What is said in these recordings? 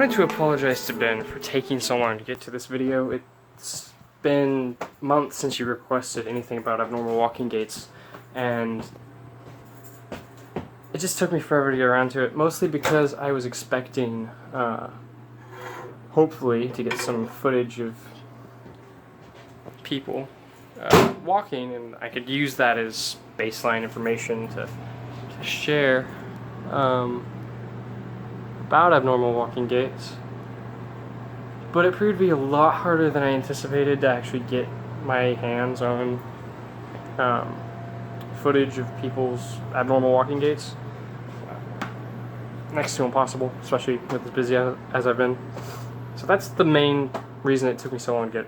wanted to apologize to Ben for taking so long to get to this video. It's been months since you requested anything about abnormal walking gaits, and it just took me forever to get around to it, mostly because I was expecting, hopefully, to get some footage of people walking, and I could use that as baseline information to share about abnormal walking gaits. But it proved to be a lot harder than I anticipated to actually get my hands on footage of people's abnormal walking gaits. Next to impossible, especially with as busy as I've been. So that's the main reason it took me so long to get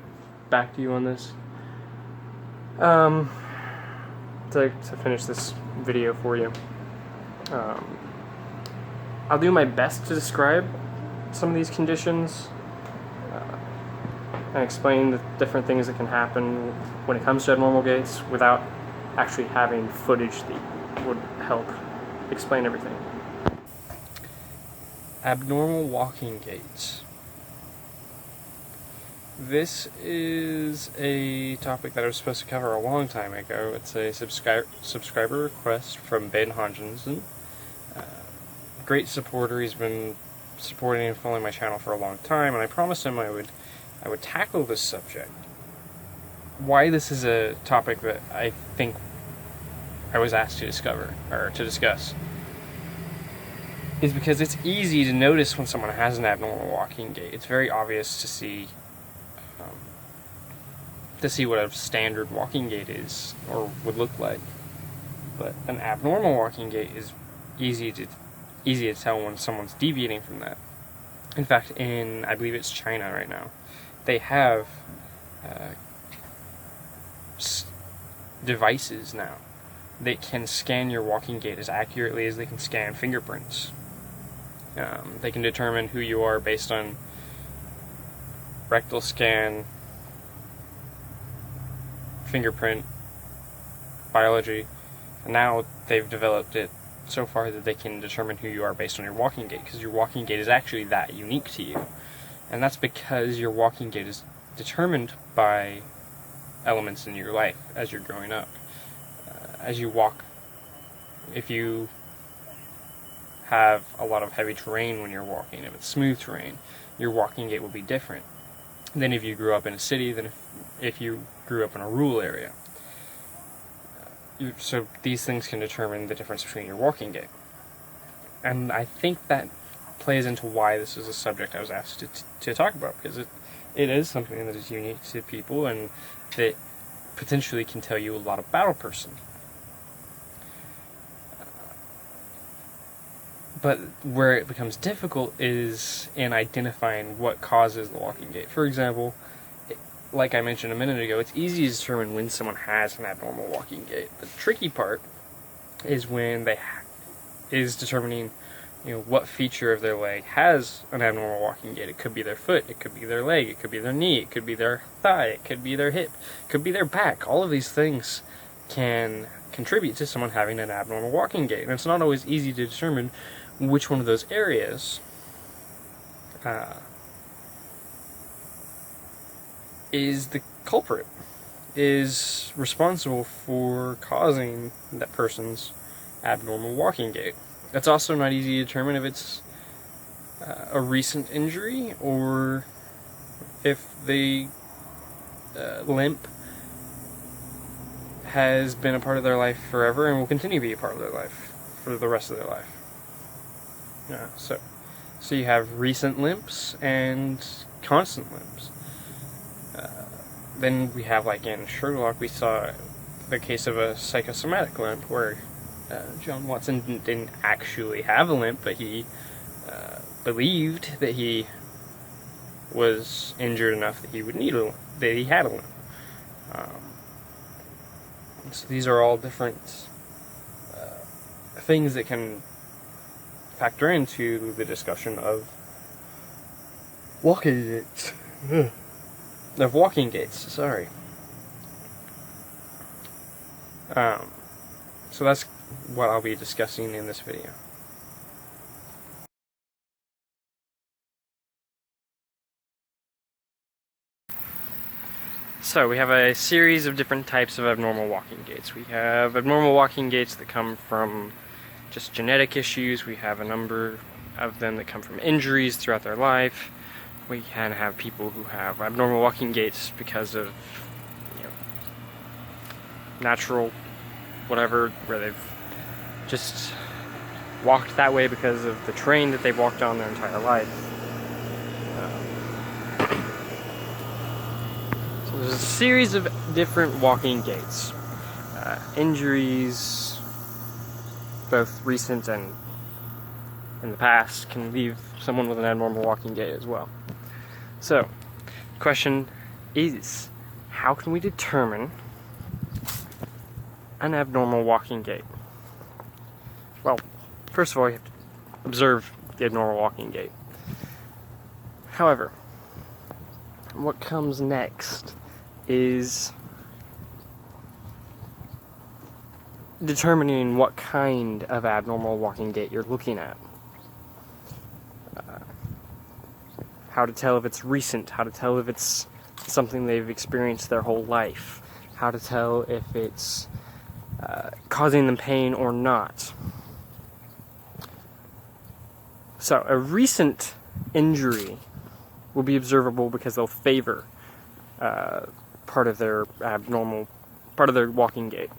back to you on this. To finish this video for you. I'll do my best to describe some of these conditions and explain the different things that can happen when it comes to abnormal gaits without actually having footage that would help explain everything. Abnormal walking gaits. This is a topic that I was supposed to cover a long time ago. It's a subscriber request from Ben Hodgkinson. Great supporter. He's been supporting and following my channel for a long time, and I promised him I would tackle this subject. Why this is a topic that I think I was asked to discuss is because it's easy to notice when someone has an abnormal walking gait. It's very obvious to see what a standard walking gait is or would look like. But an abnormal walking gait is easy to tell when someone's deviating from that. In fact, I believe it's China right now, they have devices now that can scan your walking gait as accurately as they can scan fingerprints. They can determine who you are based on rectal scan, fingerprint, biology, and now they've developed it so far that they can determine who you are based on your walking gait, because your walking gait is actually that unique to you. And that's because your walking gait is determined by elements in your life as you're growing up. As you walk, if you have a lot of heavy terrain when you're walking, if it's smooth terrain, your walking gait will be different than if you grew up in a city, than if you grew up in a rural area. So these things can determine the difference between your walking gait. And I think that plays into why this is a subject I was asked to talk about, because it is something that is unique to people and that potentially can tell you a lot about a person. But where it becomes difficult is in identifying what causes the walking gait. For example, like I mentioned a minute ago, it's easy to determine when someone has an abnormal walking gait. The tricky part is when is determining, what feature of their leg has an abnormal walking gait. It could be their foot, it could be their leg, it could be their knee, it could be their thigh, it could be their hip, it could be their back. All of these things can contribute to someone having an abnormal walking gait, and it's not always easy to determine which one of those areas is the culprit, is responsible for causing that person's abnormal walking gait. It's also not easy to determine if it's a recent injury or if the limp has been a part of their life forever and will continue to be a part of their life for the rest of their life. So you have recent limps and constant limps. Then we have, like in Sherlock, we saw the case of a psychosomatic limp where John Watson didn't actually have a limp, but he believed that he was injured enough that he would need that he had a limp. So these are all different things that can factor into the discussion of walking gaits. Of walking gaits, sorry. So that's what I'll be discussing in this video. So we have a series of different types of abnormal walking gaits. We have abnormal walking gaits that come from just genetic issues. We have a number of them that come from injuries throughout their life. We can have people who have abnormal walking gaits because of, you know, natural whatever, where they've just walked that way because of the terrain that they've walked on their entire life. So there's a series of different walking gaits. Injuries, both recent and in the past, can leave someone with an abnormal walking gait as well. So, the question is, how can we determine an abnormal walking gait? Well, first of all, you have to observe the abnormal walking gait. However, what comes next is determining what kind of abnormal walking gait you're looking at. How to tell if it's recent, how to tell if it's something they've experienced their whole life, how to tell if it's causing them pain or not. So, a recent injury will be observable because they'll favor part of their walking gait.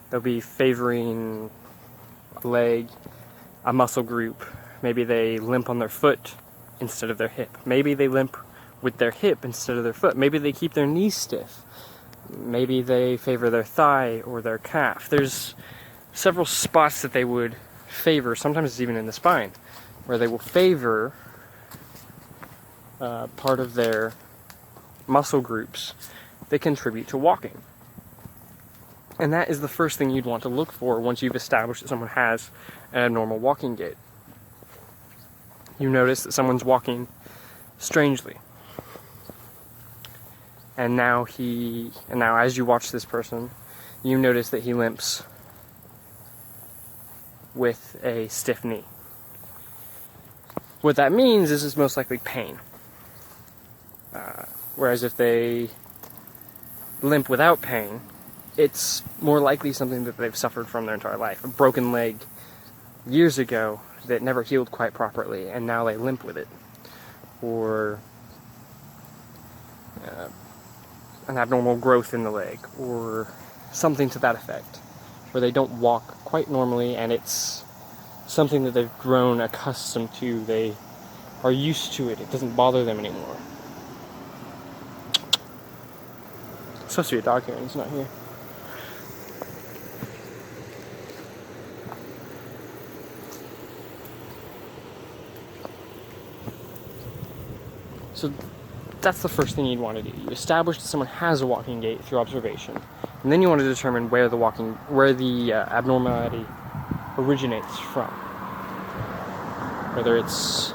They'll be favoring a leg, a muscle group. Maybe they limp on their foot instead of their hip. Maybe they limp with their hip instead of their foot. Maybe they keep their knees stiff. Maybe they favor their thigh or their calf. There's several spots that they would favor, sometimes it's even in the spine, where they will favor part of their muscle groups that contribute to walking. And that is the first thing you'd want to look for once you've established that someone has an abnormal walking gait. You notice that someone's walking strangely. And now as you watch this person, you notice that he limps with a stiff knee. What that means is it's most likely pain. Whereas if they limp without pain, it's more likely something that they've suffered from their entire life. A broken leg years ago that never healed quite properly, and now they limp with it. Or an abnormal growth in the leg, or something to that effect, where they don't walk quite normally, and it's something that they've grown accustomed to. They are used to it. It doesn't bother them anymore. It's supposed to be a dog here, and he's not here. So that's the first thing you'd want to do. You establish that someone has a walking gait through observation, and then you want to determine where the abnormality originates from. Whether it's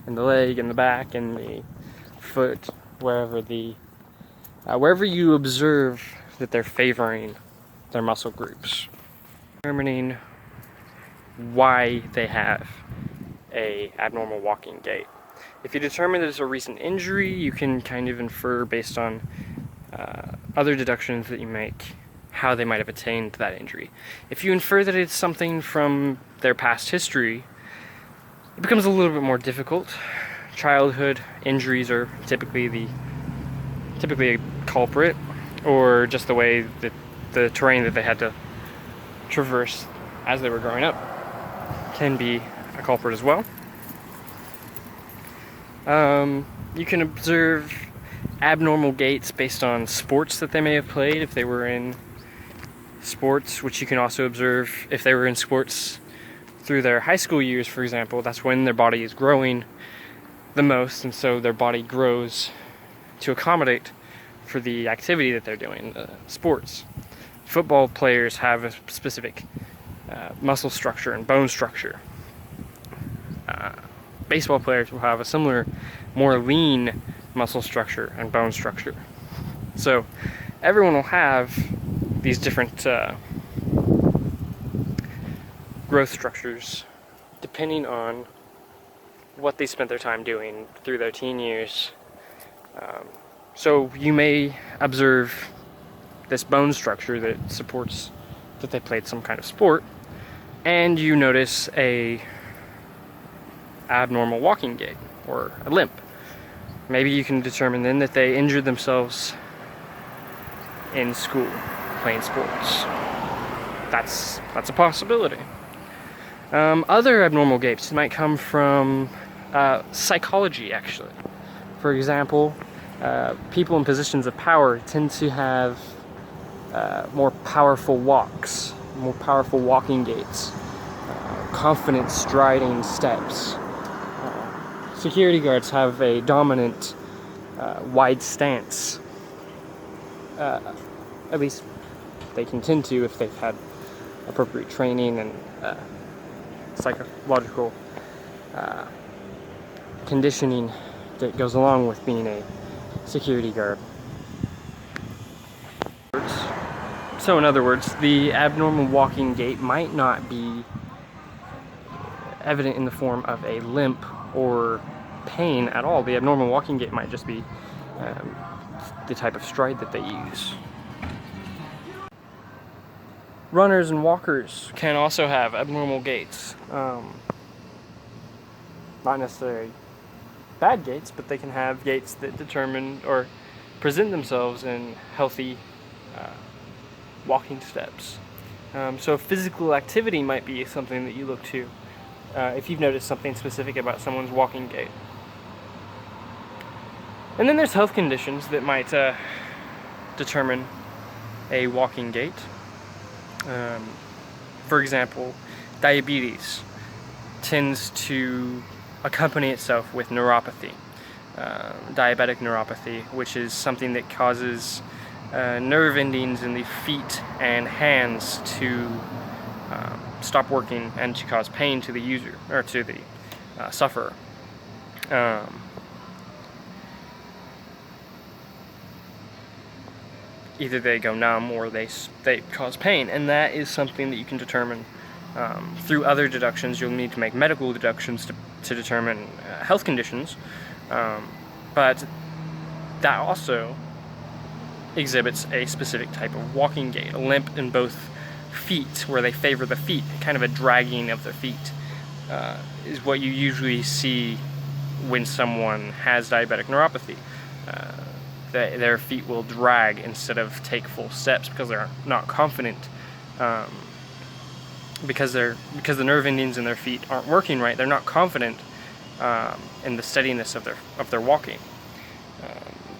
in the leg, in the back, in the foot, wherever you observe that they're favoring their muscle groups. Determining why they have a abnormal walking gait. If you determine that it's a recent injury, you can kind of infer based on other deductions that you make how they might have attained that injury. If you infer that it's something from their past history, it becomes a little bit more difficult. Childhood injuries are typically a culprit, or just the way that the terrain that they had to traverse as they were growing up can be a culprit as well. You can observe abnormal gaits based on sports that they may have played, if they were in sports, which you can also observe if they were in sports through their high school years, for example. That's when their body is growing the most, and so their body grows to accommodate for the activity that they're doing, sports. Football players have a specific muscle structure and bone structure. Baseball players will have a similar, more lean muscle structure and bone structure. So everyone will have these different growth structures depending on what they spent their time doing through their teen years. So you may observe this bone structure that supports that they played some kind of sport, and you notice a abnormal walking gait or a limp. Maybe you can determine then that they injured themselves in school playing sports. That's a possibility. Other abnormal gaits might come from psychology, actually. For example, people in positions of power tend to have more powerful walks, more powerful walking gaits, confident striding steps. Security guards have a dominant, wide stance. At least they can tend to if they've had appropriate training and psychological conditioning that goes along with being a security guard. So in other words, the abnormal walking gait might not be evident in the form of a limp or pain at all. The abnormal walking gait might just be the type of stride that they use. Runners and walkers can also have abnormal gaits. Not necessarily bad gaits, but they can have gaits that determine or present themselves in healthy walking steps. So physical activity might be something that you look to if you've noticed something specific about someone's walking gait. And then there's health conditions that might determine a walking gait. For example, diabetes tends to accompany itself with neuropathy, diabetic neuropathy, which is something that causes nerve endings in the feet and hands to stop working and to cause pain to the user or to the sufferer. Either they go numb or they cause pain, and that is something that you can determine through other deductions. You'll need to make medical deductions to determine health conditions, but that also exhibits a specific type of walking gait, a limp in both feet, where they favor the feet, kind of a dragging of their feet, is what you usually see when someone has diabetic neuropathy. Their feet will drag instead of take full steps because they're not confident, because the nerve endings in their feet aren't working right. They're not confident in the steadiness of their walking,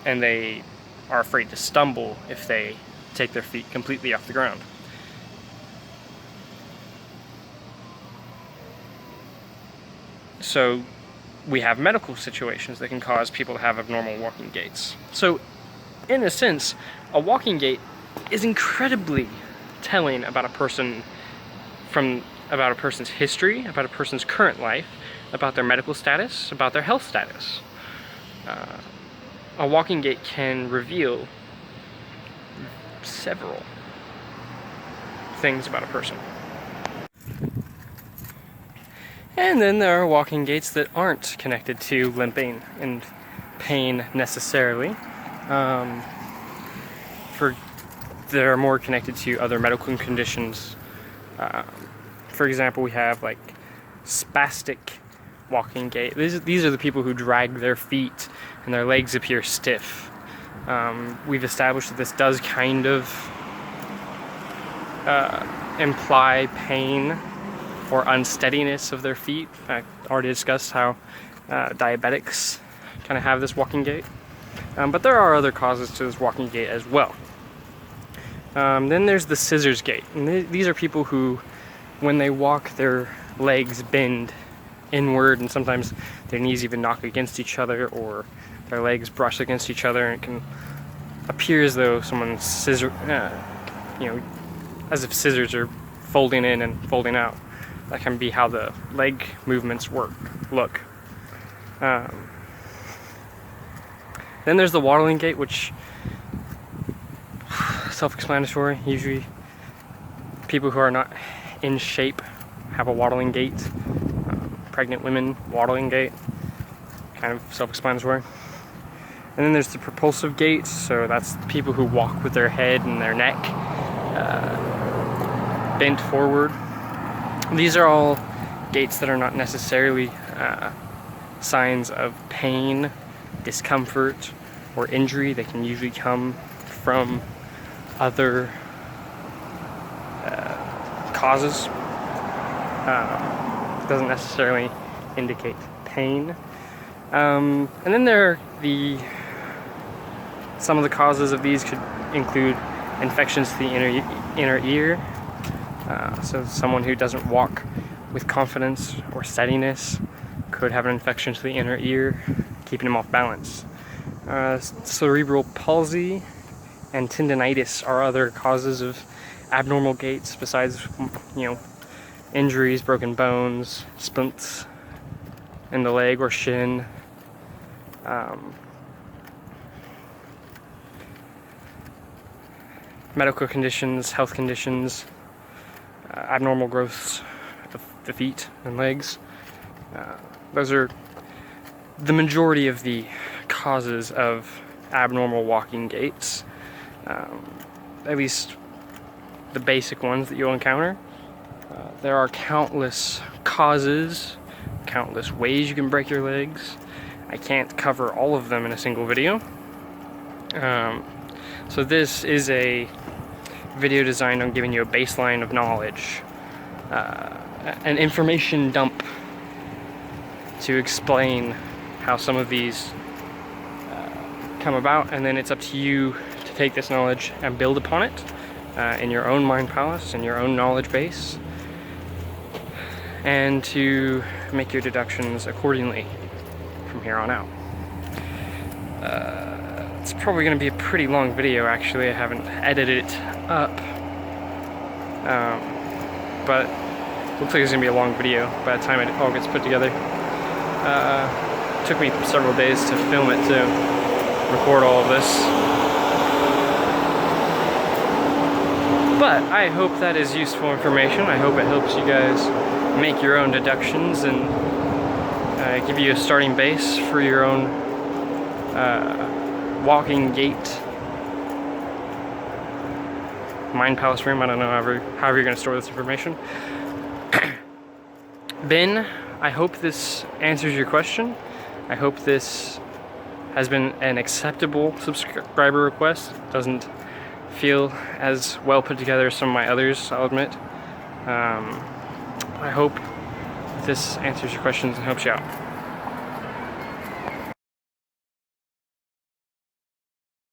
and they are afraid to stumble if they take their feet completely off the ground. So we have medical situations that can cause people to have abnormal walking gaits. So in a sense, a walking gait is incredibly telling about a person, about a person's history, about a person's current life, about their medical status, about their health status. A walking gait can reveal several things about a person. And then there are walking gaits that aren't connected to limping and pain necessarily. That are more connected to other medical conditions. For example, we have like spastic walking gait. These are the people who drag their feet and their legs appear stiff. We've established that this does kind of imply pain or unsteadiness of their feet. I already discussed how diabetics kind of have this walking gait. But there are other causes to this walking gait as well. Then there's the scissors gait. And these are people who, when they walk, their legs bend inward, and sometimes their knees even knock against each other, or their legs brush against each other, and it can appear as though someone's as if scissors are folding in and folding out. That can be how the leg movements look. Then there's the waddling gait, which self-explanatory. Usually people who are not in shape have a waddling gait. Pregnant women, waddling gait, kind of self-explanatory. And then there's the propulsive gaits, so that's people who walk with their head and their neck bent forward. These are all gaits that are not necessarily signs of pain, discomfort, or injury. They can usually come from other causes. Doesn't necessarily indicate pain. And then some of the causes of these could include infections to the inner ear. So someone who doesn't walk with confidence or steadiness could have an infection to the inner ear, keeping them off balance. Cerebral palsy and tendinitis are other causes of abnormal gaits besides, injuries, broken bones, splints in the leg or shin. Medical conditions, health conditions, abnormal growths of the feet and legs. Those are the majority of the causes of abnormal walking gaits. At least the basic ones that you'll encounter. There are countless causes, countless ways you can break your legs. I can't cover all of them in a single video. So this is a video designed on giving you a baseline of knowledge, an information dump to explain how some of these come about, and then it's up to you to take this knowledge and build upon it in your own mind palace, in your own knowledge base, and to make your deductions accordingly from here on out. It's probably going to be a pretty long video, actually. I haven't edited it up, but it looks like it's going to be a long video by the time it all gets put together. It took me several days to film it, to record all of this. But I hope that is useful information. I hope it helps you guys make your own deductions and give you a starting base for your own walking gait mind palace room. I don't know, however you're going to store this information. Ben, I hope this answers your question. I hope this has been an acceptable subscriber request. It doesn't feel as well put together as some of my others, I'll admit. I hope this answers your questions and helps you out.